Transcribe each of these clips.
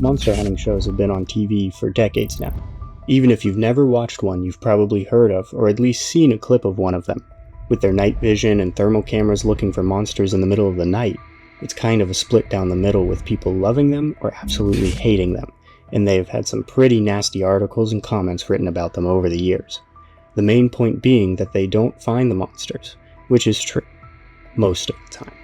Monster hunting shows have been on TV for decades now. Even if you've never watched one, you've probably heard of, or at least seen a clip of one of them. With their night vision and thermal cameras looking for monsters in the middle of the night, it's kind of a split down the middle with people loving them or absolutely hating them, and they have had some pretty nasty articles and comments written about them over the years. The main point being that they don't find the monsters, which is true, most of the time.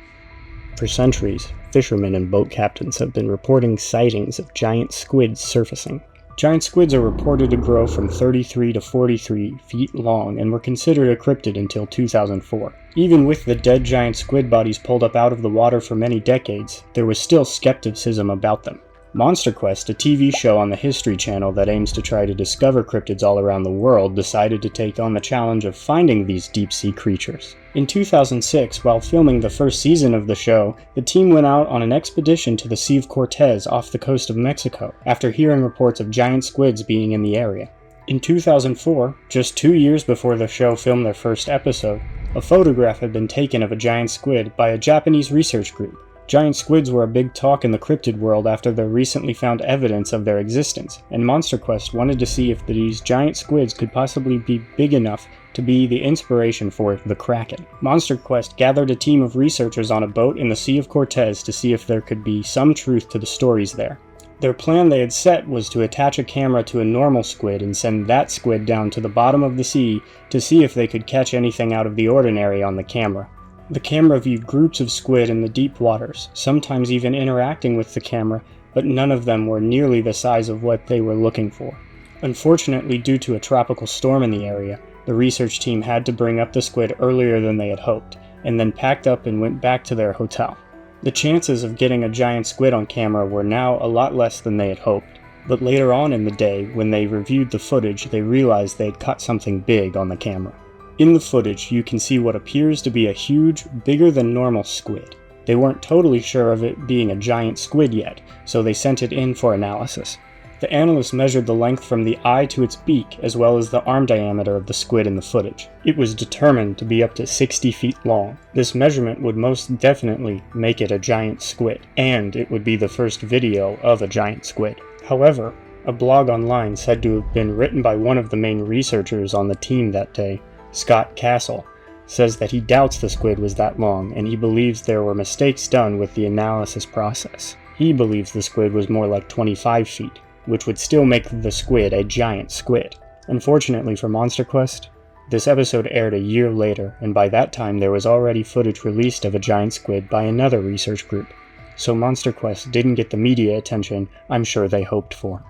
For centuries, fishermen and boat captains have been reporting sightings of giant squids surfacing. Giant squids are reported to grow from 33 to 43 feet long and were considered a cryptid until 2004. Even with the dead giant squid bodies pulled up out of the water for many decades, there was still skepticism about them. Monster Quest, a TV show on the History Channel that aims to try to discover cryptids all around the world, decided to take on the challenge of finding these deep-sea creatures. In 2006, while filming the first season of the show, the team went out on an expedition to the Sea of Cortez off the coast of Mexico, after hearing reports of giant squids being in the area. In 2004, just 2 years before the show filmed their first episode, a photograph had been taken of a giant squid by a Japanese research group. Giant squids were a big talk in the cryptid world after the recently found evidence of their existence, and Monster Quest wanted to see if these giant squids could possibly be big enough to be the inspiration for the Kraken. Monster Quest gathered a team of researchers on a boat in the Sea of Cortez to see if there could be some truth to the stories there. Their plan they had set was to attach a camera to a normal squid and send that squid down to the bottom of the sea to see if they could catch anything out of the ordinary on the camera. The camera viewed groups of squid in the deep waters, sometimes even interacting with the camera, but none of them were nearly the size of what they were looking for. Unfortunately, due to a tropical storm in the area, the research team had to bring up the squid earlier than they had hoped, and then packed up and went back to their hotel. The chances of getting a giant squid on camera were now a lot less than they had hoped, but later on in the day, when they reviewed the footage, they realized they had caught something big on the camera. In the footage, you can see what appears to be a huge, bigger than normal squid. They weren't totally sure of it being a giant squid yet, so they sent it in for analysis. The analysts measured the length from the eye to its beak, as well as the arm diameter of the squid in the footage. It was determined to be up to 60 feet long. This measurement would most definitely make it a giant squid, and it would be the first video of a giant squid. However, a blog online said to have been written by one of the main researchers on the team that day, Scott Castle, says that he doubts the squid was that long, and he believes there were mistakes done with the analysis process. He believes the squid was more like 25 feet, which would still make the squid a giant squid. Unfortunately for Monster Quest, this episode aired a year later, and by that time there was already footage released of a giant squid by another research group, so Monster Quest didn't get the media attention I'm sure they hoped for.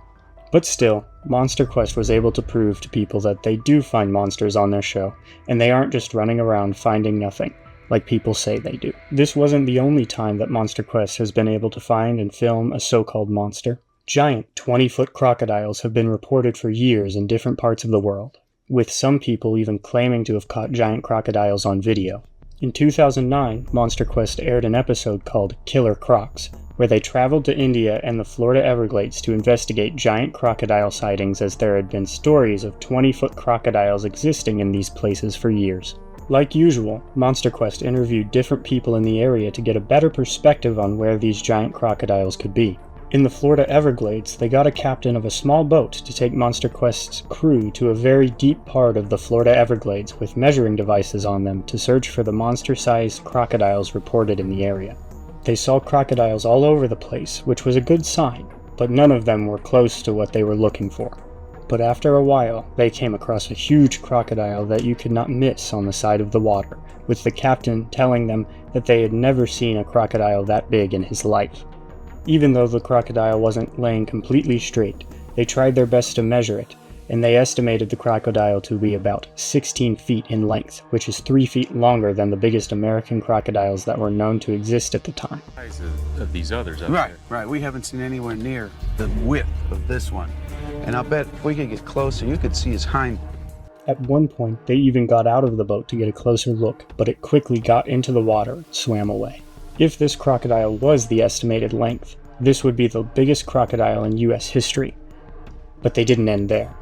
But still, Monster Quest was able to prove to people that they do find monsters on their show, and they aren't just running around finding nothing, like people say they do. This wasn't the only time that Monster Quest has been able to find and film a so-called monster. Giant 20-foot crocodiles have been reported for years in different parts of the world, with some people even claiming to have caught giant crocodiles on video. In 2009, Monster Quest aired an episode called Killer Crocs, where they traveled to India and the Florida Everglades to investigate giant crocodile sightings, as there had been stories of 20-foot crocodiles existing in these places for years. Like usual, Monster Quest interviewed different people in the area to get a better perspective on where these giant crocodiles could be. In the Florida Everglades, they got a captain of a small boat to take Monster Quest's crew to a very deep part of the Florida Everglades with measuring devices on them to search for the monster-sized crocodiles reported in the area. They saw crocodiles all over the place, which was a good sign, but none of them were close to what they were looking for. But after a while, they came across a huge crocodile that you could not miss on the side of the water, with the captain telling them that they had never seen a crocodile that big in his life. Even though the crocodile wasn't laying completely straight, they tried their best to measure it, and they estimated the crocodile to be about 16 feet in length, which is 3 feet longer than the biggest American crocodiles that were known to exist at the time. Of these others up Right, there. right. We haven't seen anywhere near the width of this one. And I'll bet if we could get closer, you could see his hind. At one point, they even got out of the boat to get a closer look, but it quickly got into the water and swam away. If this crocodile was the estimated length, this would be the biggest crocodile in US history. But they didn't end there.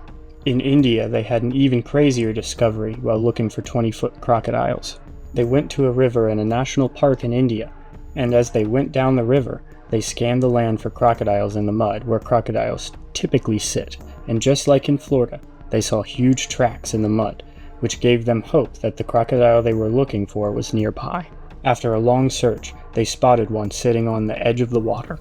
In India, they had an even crazier discovery while looking for 20-foot crocodiles. They went to a river in a national park in India, and as they went down the river, They scanned the land for crocodiles in the mud, where crocodiles typically sit, and just like in Florida, they saw huge tracks in the mud, which gave them hope that the crocodile they were looking for was nearby. After a long search, they spotted one sitting on the edge of the water.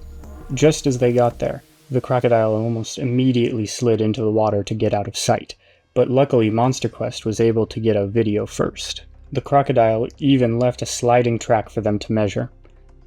Just as they got there, the crocodile almost immediately slid into the water to get out of sight, but luckily Monster Quest was able to get a video first. The crocodile even left a sliding track for them to measure.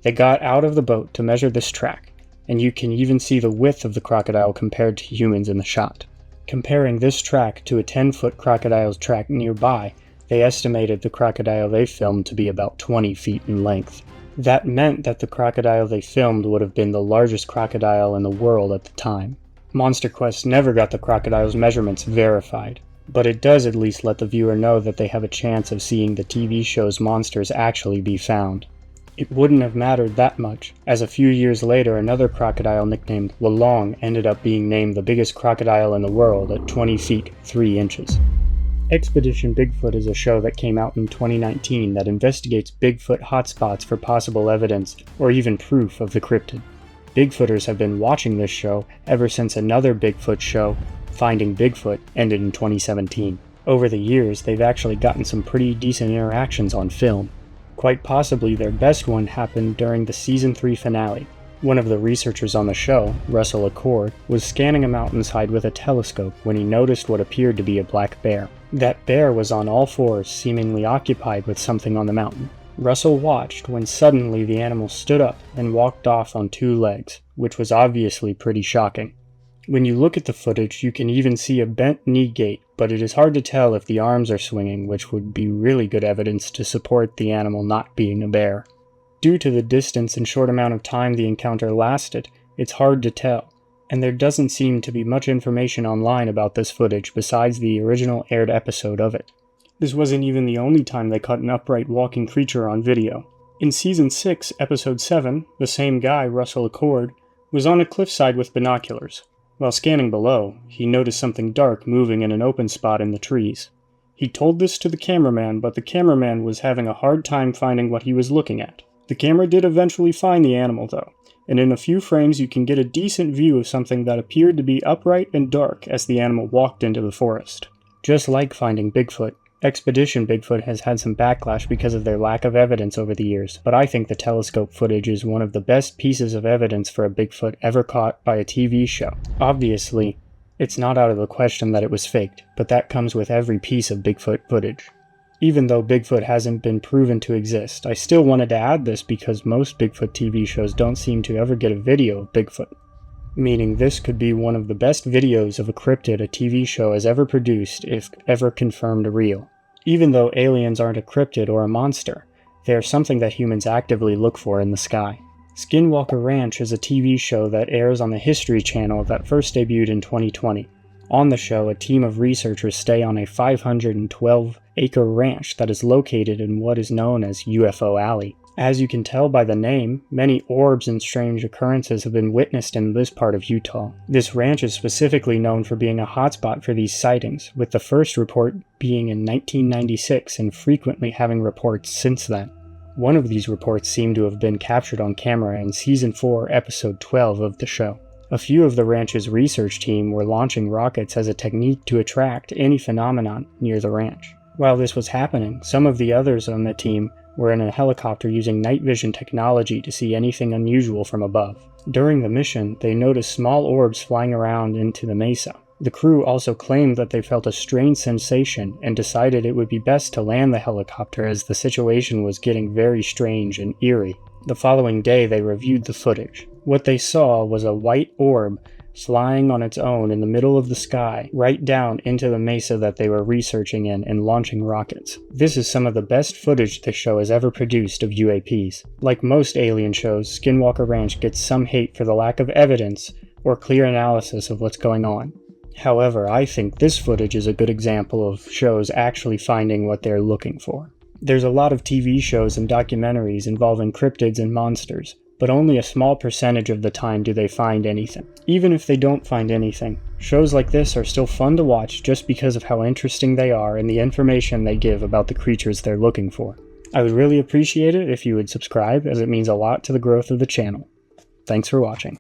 They got out of the boat to measure this track, and you can even see the width of the crocodile compared to humans in the shot. Comparing this track to a 10-foot crocodile's track nearby, they estimated the crocodile they filmed to be about 20 feet in length. That meant that the crocodile they filmed would have been the largest crocodile in the world at the time. Monster Quest never got the crocodile's measurements verified, but it does at least let the viewer know that they have a chance of seeing the TV show's monsters actually be found. It wouldn't have mattered that much, as a few years later another crocodile nicknamed Lolong ended up being named the biggest crocodile in the world at 20 feet 3 inches. Expedition Bigfoot is a show that came out in 2019 that investigates Bigfoot hotspots for possible evidence or even proof of the cryptid. Bigfooters have been watching this show ever since another Bigfoot show, Finding Bigfoot, ended in 2017. Over the years, they've actually gotten some pretty decent interactions on film. Quite possibly their best one happened during the Season 3 finale. One of the researchers on the show, Russell Accord, was scanning a mountainside with a telescope when he noticed what appeared to be a black bear. That bear was on all fours, seemingly occupied with something on the mountain. Russell watched when suddenly the animal stood up and walked off on 2 legs, which was obviously pretty shocking. When you look at the footage, you can even see a bent knee gait, but it is hard to tell if the arms are swinging, which would be really good evidence to support the animal not being a bear. Due to the distance and short amount of time the encounter lasted, it's hard to tell, and there doesn't seem to be much information online about this footage besides the original aired episode of it. This wasn't even the only time they caught an upright walking creature on video. In Season 6, Episode 7, the same guy, Russell Accord, was on a cliffside with binoculars. While scanning below, he noticed something dark moving in an open spot in the trees. He told this to the cameraman, but the cameraman was having a hard time finding what he was looking at. The camera did eventually find the animal though, and in a few frames you can get a decent view of something that appeared to be upright and dark as the animal walked into the forest. Just like Finding Bigfoot, Expedition Bigfoot has had some backlash because of their lack of evidence over the years, but I think the telescope footage is one of the best pieces of evidence for a Bigfoot ever caught by a TV show. Obviously, it's not out of the question that it was faked, but that comes with every piece of Bigfoot footage. Even though Bigfoot hasn't been proven to exist, I still wanted to add this because most Bigfoot TV shows don't seem to ever get a video of Bigfoot. Meaning this could be one of the best videos of a cryptid a TV show has ever produced if ever confirmed real. Even though aliens aren't a cryptid or a monster, they are something that humans actively look for in the sky. Skinwalker Ranch is a TV show that airs on the History Channel that first debuted in 2020. On the show, a team of researchers stay on a 512-acre ranch that is located in what is known as UFO Alley. As you can tell by the name, many orbs and strange occurrences have been witnessed in this part of Utah. This ranch is specifically known for being a hotspot for these sightings, with the first report being in 1996 and frequently having reports since then. One of these reports seemed to have been captured on camera in Season 4, Episode 12 of the show. A few of the ranch's research team were launching rockets as a technique to attract any phenomenon near the ranch. While this was happening, some of the others on the team were in a helicopter using night vision technology to see anything unusual from above. During the mission, they noticed small orbs flying around into the mesa. The crew also claimed that they felt a strange sensation and decided it would be best to land the helicopter as the situation was getting very strange and eerie. The following day, they reviewed the footage. What they saw was a white orb flying on its own in the middle of the sky, right down into the mesa that they were researching in and launching rockets. This is some of the best footage the show has ever produced of UAPs. Like most alien shows, Skinwalker Ranch gets some hate for the lack of evidence or clear analysis of what's going on. However, I think this footage is a good example of shows actually finding what they're looking for. There's a lot of TV shows and documentaries involving cryptids and monsters, but only a small percentage of the time do they find anything. Even if they don't find anything, shows like this are still fun to watch just because of how interesting they are and the information they give about the creatures they're looking for. I would really appreciate it if you would subscribe, as it means a lot to the growth of the channel. Thanks for watching.